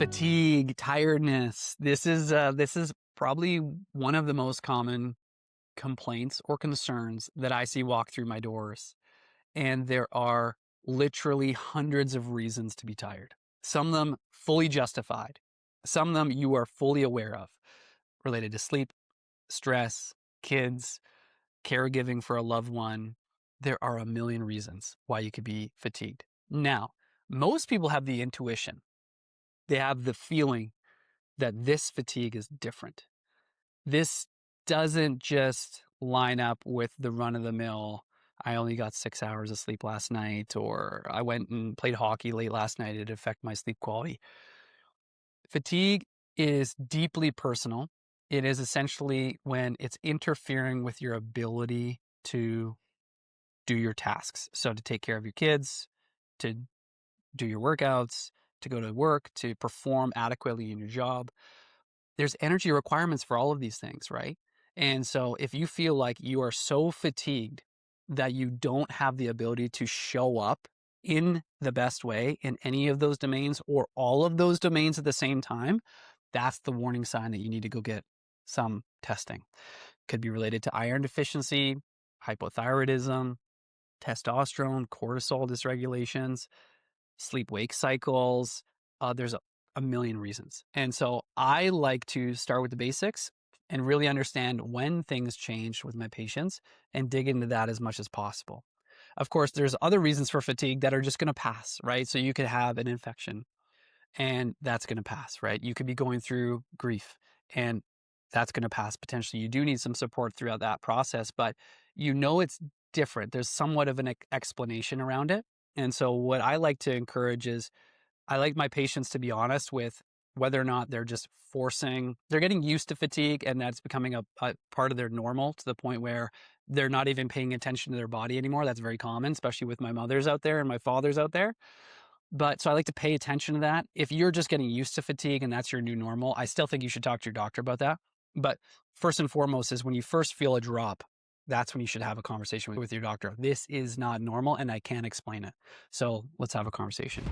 Fatigue, tiredness. This is probably one of the most common complaints or concerns that I see walk through my doors. And there are literally hundreds of reasons to be tired. Some of them fully justified. Some of them you are fully aware of, related to sleep, stress, kids, caregiving for a loved one. There are a million reasons why you could be fatigued. Now, most people have the intuition. They have the feeling that this fatigue is different. This doesn't just line up with the run of the mill. I only got 6 hours of sleep last night, or I went and played hockey late last night. It affected my sleep quality. Fatigue is deeply personal. It is essentially when it's interfering with your ability to do your tasks. So to take care of your kids, to do your workouts, to go to work, to perform adequately in your job. There's energy requirements for all of these things, right? And so if you feel like you are so fatigued that you don't have the ability to show up in the best way in any of those domains or all of those domains at the same time, that's the warning sign that you need to go get some testing. Could be related to iron deficiency, hypothyroidism, testosterone, cortisol dysregulations, sleep-wake cycles. There's a million reasons. And so I like to start with the basics and really understand when things change with my patients and dig into that as much as possible. Of course, there's other reasons for fatigue that are just going to pass, right? So you could have an infection and that's going to pass, right? You could be going through grief and that's going to pass. Potentially, you do need some support throughout that process, but you know it's different. There's somewhat of an explanation around it. And so what I like to encourage is I like my patients to be honest with whether or not they're just they're getting used to fatigue and that's becoming a part of their normal to the point where they're not even paying attention to their body anymore. That's very common, especially with my mothers out there and my fathers out there. But so I like to pay attention to that. If you're just getting used to fatigue and that's your new normal, I still think you should talk to your doctor about that. But first and foremost is when you first feel a drop, that's when you should have a conversation with your doctor. This is not normal and I can't explain it. So let's have a conversation.